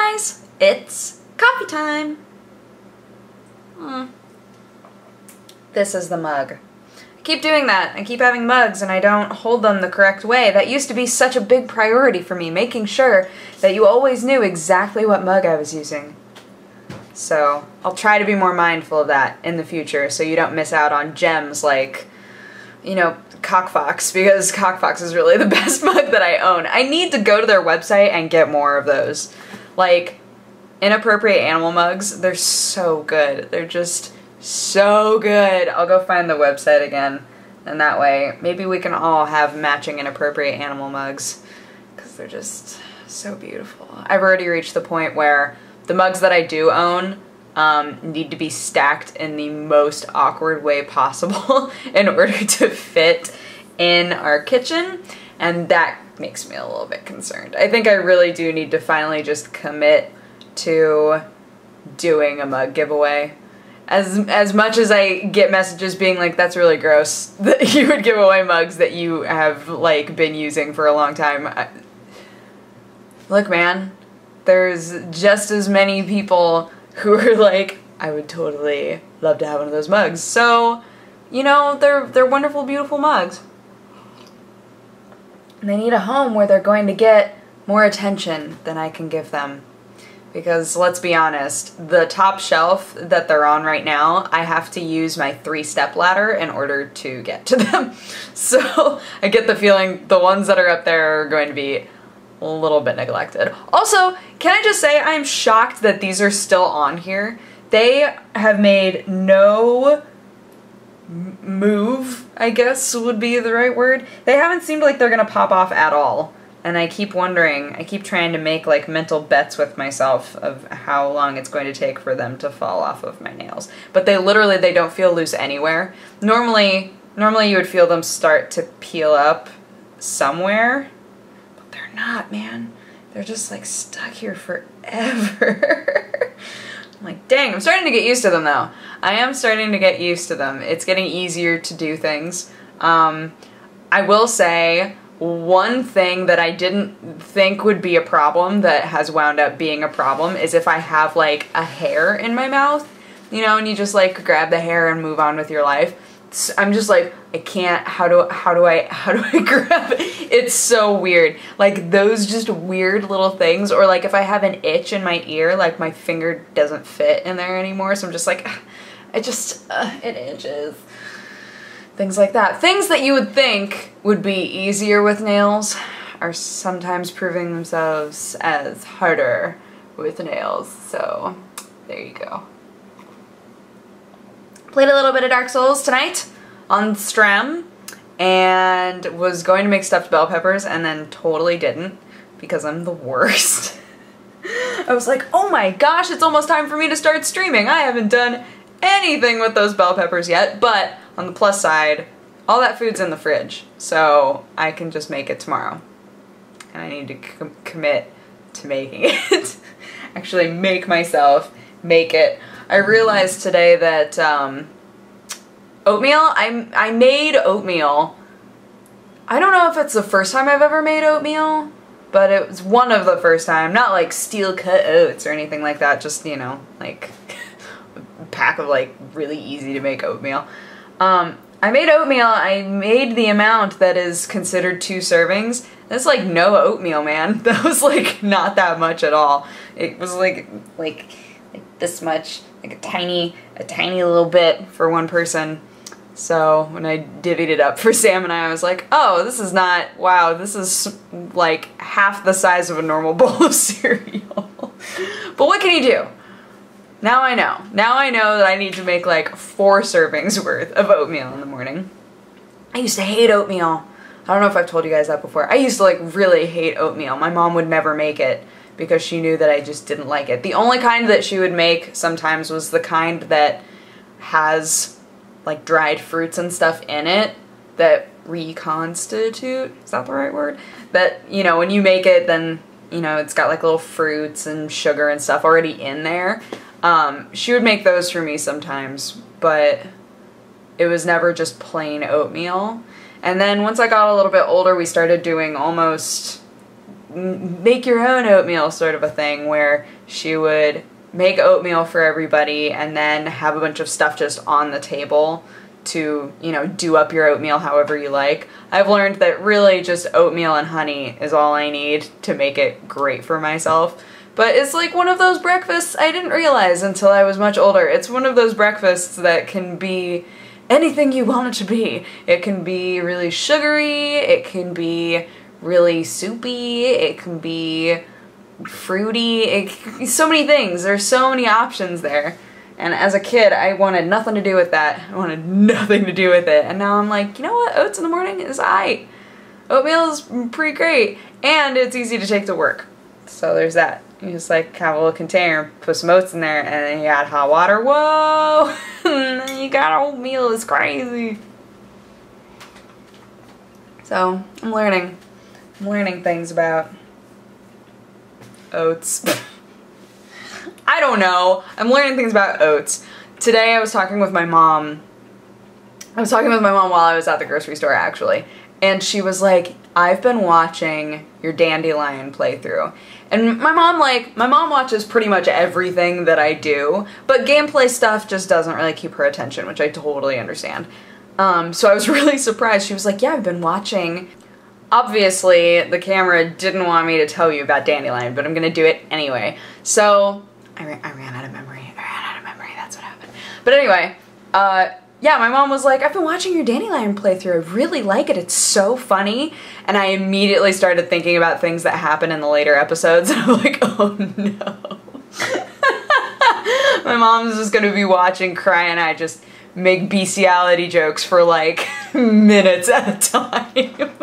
guys, it's coffee time. This is the mug. I keep doing that. I keep having mugs and I don't hold them the correct way. That used to be such a big priority for me, making sure that you always knew exactly what mug I was using. So I'll try to be more mindful of that in the future so you don't miss out on gems like, you know, COFFEH, because COFFEH is really the best mug that I own. I need to go to their website and get more of those. Like, inappropriate animal mugs, they're so good. They're just so good. I'll go find the website again, and that way maybe we can all have matching inappropriate animal mugs, because they're just so beautiful. I've already reached the point where the mugs that I do own need to be stacked in the most awkward way possible in order to fit in our kitchen, and that makes me a little bit concerned. I think I really do need to finally just commit to doing a mug giveaway. As much as I get messages being like, that's really gross that you would give away mugs that you have like been using for a long time. Look, man, there's just as many people who are like, I would totally love to have one of those mugs. So, you know, they're wonderful, beautiful mugs. And they need a home where they're going to get more attention than I can give them. Because let's be honest, the top shelf that they're on right now, I have to use my 3-step ladder in order to get to them. So I get the feeling the ones that are up there are going to be a little bit neglected. Also, can I just say I'm shocked that these are still on here. They have made no move, I guess would be the right word. They haven't seemed like they're gonna pop off at all. And I keep wondering, I keep trying to make like mental bets with myself of how long it's going to take for them to fall off of my nails. But they don't feel loose anywhere. Normally you would feel them start to peel up somewhere. They're not, man. They're just like stuck here forever. I'm like, dang, I'm starting to get used to them though. I am starting to get used to them. It's getting easier to do things. I will say, one thing that I didn't think would be a problem that has wound up being a problem is if I have like a hair in my mouth, you know, and you just like grab the hair and move on with your life. I'm just like, I can't, how do I grab it? It's so weird. Like those just weird little things, or like if I have an itch in my ear, like my finger doesn't fit in there anymore, so I'm just like, it itches. Things like that. Things that you would think would be easier with nails are sometimes proving themselves as harder with nails, so there you go. Played a little bit of Dark Souls tonight on stream and was going to make stuffed bell peppers and then totally didn't because I'm the worst. I was like, oh my gosh, it's almost time for me to start streaming. I haven't done anything with those bell peppers yet, but on the plus side, all that food's in the fridge, so I can just make it tomorrow. And I need to commit to making it. Actually make myself make it. I realized today that oatmeal, I made oatmeal. I don't know if it's the first time I've ever made oatmeal, but it was one of the first time. Not like steel cut oats or anything like that, just, you know, like a pack of like really easy to make oatmeal. I made oatmeal. I made the amount that is considered 2 servings. That's like no oatmeal, man. That was like not that much at all. It was like this much, like a tiny little bit for one person. So when I divvied it up for Sam and I was like, oh, this is not, wow, this is like half the size of a normal bowl of cereal. But what can you do? Now I know. Now I know that I need to make like 4 servings worth of oatmeal in the morning. I used to hate oatmeal. I don't know if I've told you guys that before. I used to like really hate oatmeal. My mom would never make it because she knew that I just didn't like it. The only kind that she would make sometimes was the kind that has like dried fruits and stuff in it that reconstitute, is that the right word? That, you know, when you make it, then, you know, it's got like little fruits and sugar and stuff already in there. She would make those for me sometimes, but it was never just plain oatmeal. And then once I got a little bit older, we started doing almost make your own oatmeal sort of a thing, where she would make oatmeal for everybody and then have a bunch of stuff just on the table to, you know, do up your oatmeal however you like. I've learned that really just oatmeal and honey is all I need to make it great for myself. But it's like one of those breakfasts I didn't realize until I was much older. It's one of those breakfasts that can be anything you want it to be. It can be really sugary, it can be really soupy, it can be fruity, so many things. There's so many options there. And as a kid, I wanted nothing to do with that. I wanted nothing to do with it. And now I'm like, you know what? Oats in the morning is aight. Oatmeal is pretty great. And it's easy to take to work. So there's that. You just like have a little container, put some oats in there, and then you add hot water. Whoa! And then you got oatmeal. It's crazy. So I'm learning things about oats. I don't know. I'm learning things about oats. Today I was talking with my mom. I was talking with my mom while I was at the grocery store, actually. And she was like, I've been watching your Dandelion playthrough. And my mom watches pretty much everything that I do, but gameplay stuff just doesn't really keep her attention, which I totally understand. So I was really surprised. She was like, yeah, I've been watching. Obviously, the camera didn't want me to tell you about Dandelion, but I'm gonna do it anyway. So, I ran out of memory. That's what happened. But anyway, yeah, my mom was like, I've been watching your Dandelion playthrough. I really like it. It's so funny. And I immediately started thinking about things that happen in the later episodes. And I'm like, oh no. My mom's just gonna be watching, crying. I just make bestiality jokes for like minutes at a time.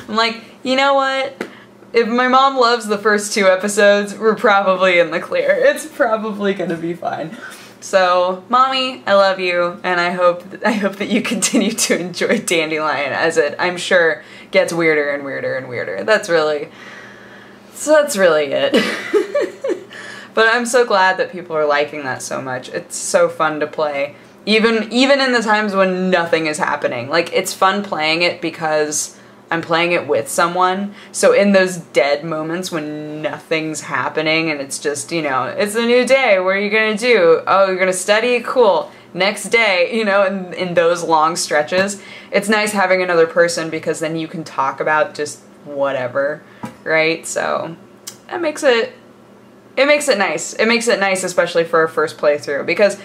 I'm like, you know what? If my mom loves the first 2 episodes, we're probably in the clear. It's probably gonna be fine. So, Mommy, I love you, and I hope that you continue to enjoy Dandelion as it, I'm sure, gets weirder and weirder and weirder. That's really it. But I'm so glad that people are liking that so much. It's so fun to play. Even in the times when nothing is happening. Like, it's fun playing it because I'm playing it with someone, so in those dead moments when nothing's happening and it's just, you know, it's a new day, what are you gonna do? Oh, you're gonna study? Cool. Next day, you know, in those long stretches, it's nice having another person because then you can talk about just whatever, right? So, it makes it nice. It makes it nice, especially for a first playthrough, because,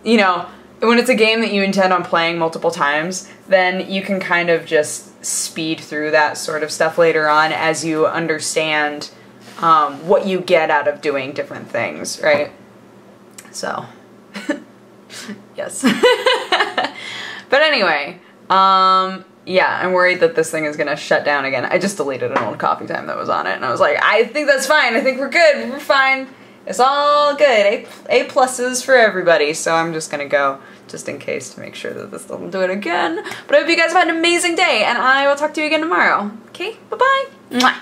you know, when it's a game that you intend on playing multiple times, then you can kind of just speed through that sort of stuff later on as you understand what you get out of doing different things, right? So, yes. But anyway, yeah, I'm worried that this thing is gonna shut down again. I just deleted an old coffee time that was on it, and I was like, I think that's fine. I think we're good. We're fine. It's all good. A pluses for everybody. So I'm just gonna go just in case to make sure that this doesn't do it again. But I hope you guys have had an amazing day, and I will talk to you again tomorrow. Okay? Bye-bye. Mwah.